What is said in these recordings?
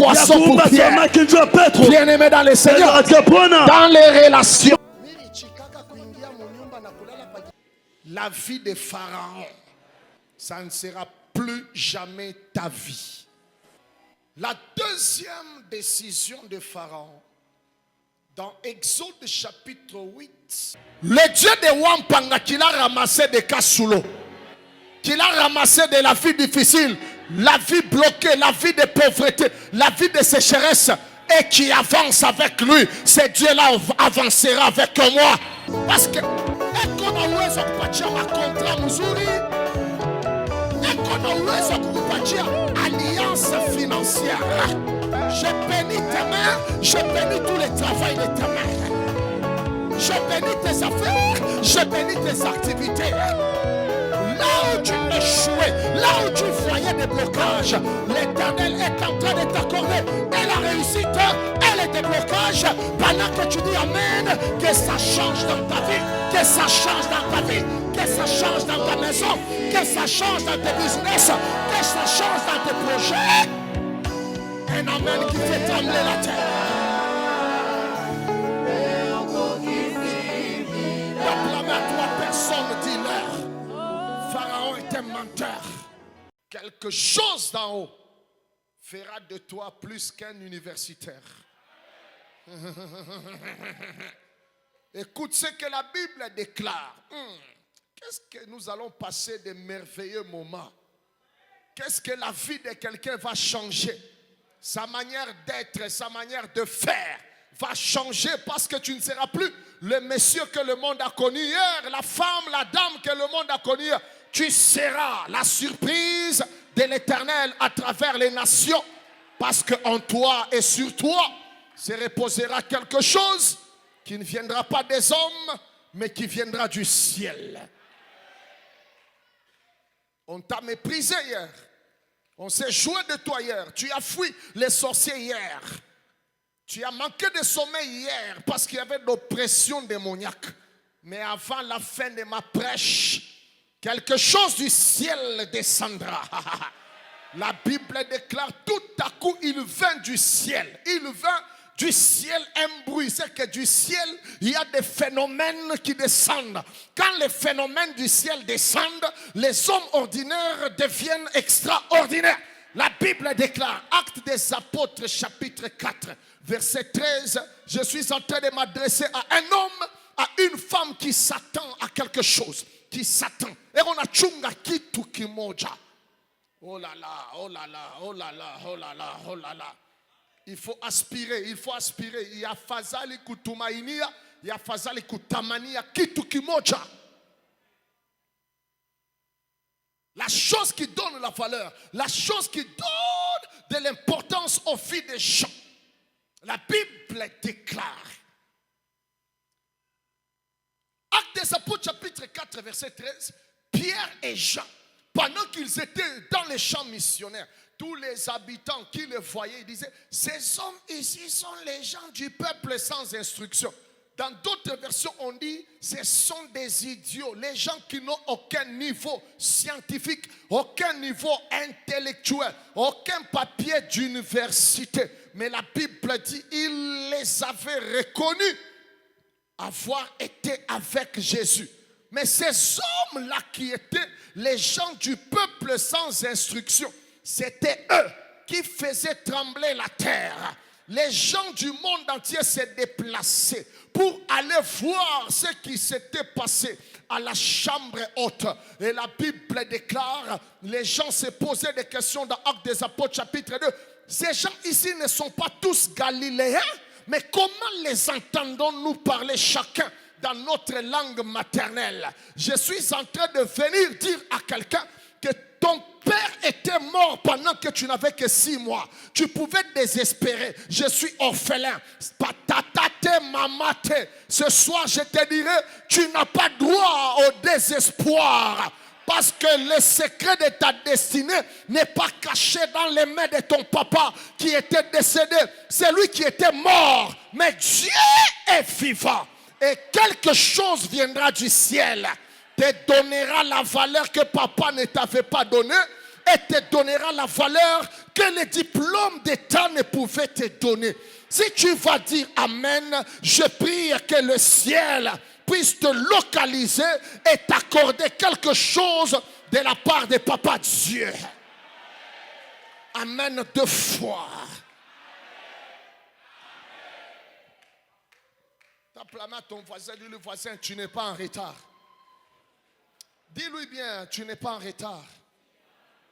poisson pour Pierre. Bien-aimé dans le Seigneur, dans les relations. La vie de Pharaon, ça ne sera plus jamais ta vie. La deuxième décision de Pharaon, dans Exode chapitre 8, le Dieu de Wampanga qui l'a ramassé de Kasulo, qui l'a ramassé de la vie difficile, la vie bloquée, la vie de pauvreté, la vie de sécheresse, et qui avance avec lui, ce Dieu-là avancera avec moi. Parce que ekona uwezo kupatia makontra mzuri, ekona uwezo kupatia alliance financière. Je bénis tes mains, je bénis tout le travail de tes mains, je bénis tes affaires, je bénis tes activités. Là où tu échouais, là où tu voyais des blocages, l'Éternel est en train de t'accorder et la réussite et les déblocages pendant que tu dis Amen, que ça change dans ta vie, que ça change dans ta vie, que ça change dans ta maison, que ça change dans tes business, que ça change dans tes projets. Un Amen qui fait trembler la terre. Proclame à toi, personne dit-leur. Pharaon est un menteur. Quelque chose d'en haut fera de toi plus qu'un universitaire. Écoute ce que la Bible déclare. Qu'est-ce que nous allons passer de merveilleux moments. Qu'est-ce que la vie de quelqu'un va changer. Sa manière d'être, sa manière de faire va changer parce que tu ne seras plus le monsieur que le monde a connu hier, la femme, la dame que le monde a connu hier. Tu seras la surprise de l'Éternel à travers les nations. Parce qu'en toi et sur toi se reposera quelque chose qui ne viendra pas des hommes, mais qui viendra du ciel. On t'a méprisé hier. On s'est joué de toi hier. Tu as fui les sorciers hier. Tu as manqué de sommeil hier parce qu'il y avait de l'oppression démoniaque. Mais avant la fin de ma prêche, quelque chose du ciel descendra. La Bible déclare tout à coup, il vint du ciel. Il vint du ciel un bruit. C'est que du ciel, il y a des phénomènes qui descendent. Quand les phénomènes du ciel descendent, les hommes ordinaires deviennent extraordinaires. La Bible déclare, Actes des Apôtres, chapitre 4, verset 13, je suis en train de m'adresser à un homme, à une femme qui s'attend à quelque chose. Qui s'attend. Et on a chunga kitu kimoja. Oh là là, oh là là, oh là là, oh là là, oh là là. Il faut aspirer, il faut aspirer. Il y a fazali kutumainia, il y a fazali kutamania kitu kimoja. La chose qui donne la valeur, la chose qui donne de l'importance aux vies des gens. La Bible déclare. Actes des Apôtres, chapitre 4, verset 13. Pierre et Jean, pendant qu'ils étaient dans les champs missionnaires, tous les habitants qui les voyaient, ils disaient, ces hommes ici sont les gens du peuple sans instruction. Dans d'autres versions, on dit, ce sont des idiots, les gens qui n'ont aucun niveau scientifique, aucun niveau intellectuel, aucun papier d'université. Mais la Bible dit, il les avait reconnus avoir été avec Jésus. Mais ces hommes-là qui étaient les gens du peuple sans instruction, c'était eux qui faisaient trembler la terre. Les gens du monde entier s'est déplacés pour aller voir ce qui s'était passé à la chambre haute. Et la Bible déclare, les gens se posaient des questions dans Actes des Apôtres chapitre 2. Ces gens ici ne sont pas tous galiléens, mais comment les entendons-nous parler chacun dans notre langue maternelle? Je suis en train de venir dire à quelqu'un que ton père était mort pendant que tu n'avais que 6 mois. Tu pouvais désespérer. Je suis orphelin. Patatate mamate. Ce soir, je te dirai, tu n'as pas droit au désespoir. Parce que le secret de ta destinée n'est pas caché dans les mains de ton papa qui était décédé. C'est lui qui était mort. Mais Dieu est vivant. Et quelque chose viendra du ciel. Te donnera la valeur que papa ne t'avait pas donnée. Et te donnera la valeur que les diplômes d'État ne pouvaient te donner. Si tu vas dire Amen, je prie que le ciel puisse te localiser et t'accorder quelque chose de la part de Papa Dieu. Amen 2 fois. Tape la main à ton voisin, dis-lui voisin, tu n'es pas en retard. Dis-lui bien, tu n'es pas en retard.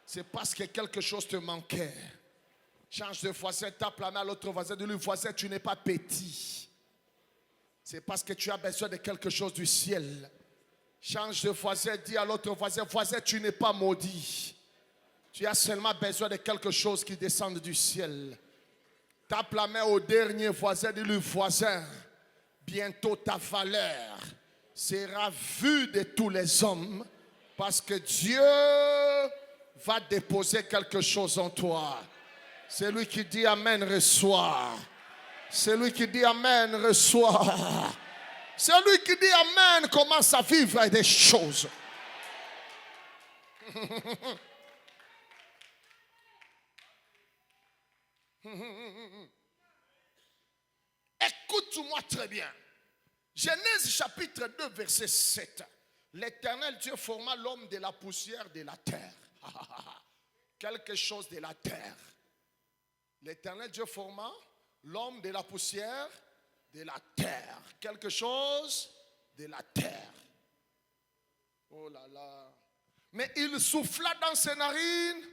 C'est parce que quelque chose te manquait. Change de voisin, tape la main à l'autre voisin, dis-lui voisin, tu n'es pas petit. C'est parce que tu as besoin de quelque chose du ciel. Change de voisin, dis à l'autre voisin, voisin, tu n'es pas maudit. Tu as seulement besoin de quelque chose qui descende du ciel. Tape la main au dernier voisin, dis-lui voisin, bientôt ta valeur sera vue de tous les hommes parce que Dieu va déposer quelque chose en toi. Celui qui dit Amen reçoit. Celui qui dit Amen reçoit. Celui qui dit Amen commence à vivre des choses. Écoute-moi très bien. Genèse chapitre 2 verset 7. L'Éternel Dieu forma l'homme de la poussière de la terre. Quelque chose de la terre. L'Éternel Dieu forma l'homme de la poussière de la terre. Quelque chose de la terre. Oh là là. Mais il souffla dans ses narines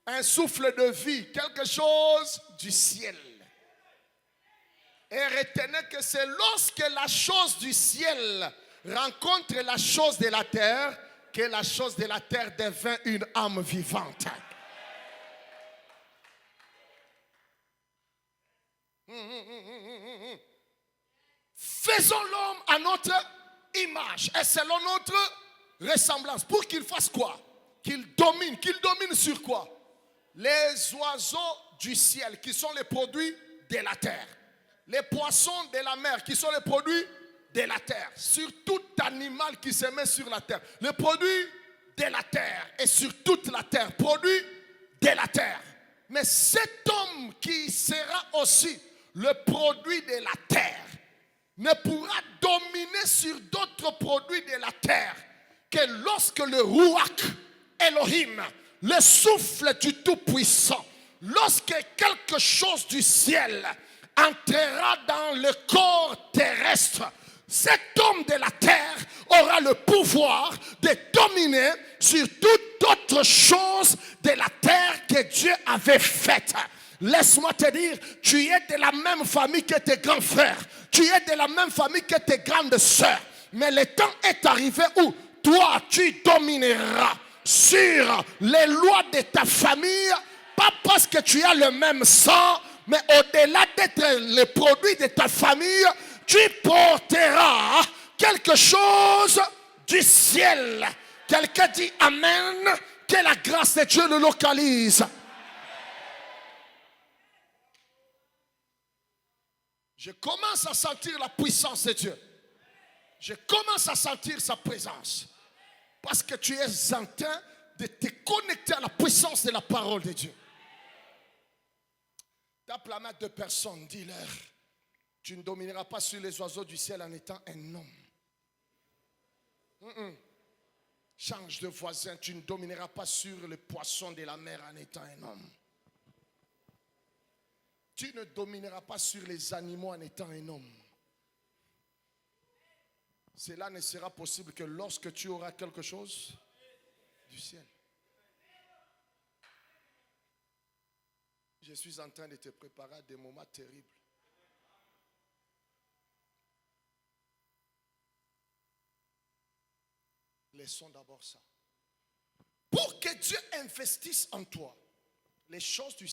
un souffle de vie. Quelque chose du ciel. Et retenez que c'est lorsque la chose du ciel rencontre la chose de la terre que la chose de la terre devient une âme vivante. Faisons l'homme à notre image et selon notre ressemblance. Pour qu'il fasse quoi? Qu'il domine. Qu'il domine sur quoi? Les oiseaux du ciel qui sont les produits de la terre. Les poissons de la mer qui sont les produits de la terre. Sur tout animal qui se met sur la terre. Les produits de la terre. Et sur toute la terre. Produits de la terre. Mais cet homme qui sera aussi le produit de la terre ne pourra dominer sur d'autres produits de la terre que lorsque le Ruach Elohim, le souffle du Tout-Puissant, lorsque quelque chose du ciel entrera dans le corps terrestre, cet homme de la terre aura le pouvoir de dominer sur toute autre chose de la terre que Dieu avait faite. Laisse-moi te dire, tu es de la même famille que tes grands frères. Tu es de la même famille que tes grandes sœurs. Mais le temps est arrivé où toi, tu domineras sur les lois de ta famille, pas parce que tu as le même sang, mais au-delà d'être le produit de ta famille, tu porteras quelque chose du ciel. Quelqu'un dit Amen, que la grâce de Dieu le localise. Je commence à sentir la puissance de Dieu. Je commence à sentir sa présence. Parce que tu es en train de te connecter à la puissance de la parole de Dieu. Tape la main de personnes, dis-leur, tu ne domineras pas sur les oiseaux du ciel en étant un homme. Change de voisin, tu ne domineras pas sur les poissons de la mer en étant un homme. Tu ne domineras pas sur les animaux en étant un homme. Cela ne sera possible que lorsque tu auras quelque chose du ciel. Je suis en train de te préparer à des moments terribles. Laissons d'abord ça. Pour que Dieu investisse en toi les choses du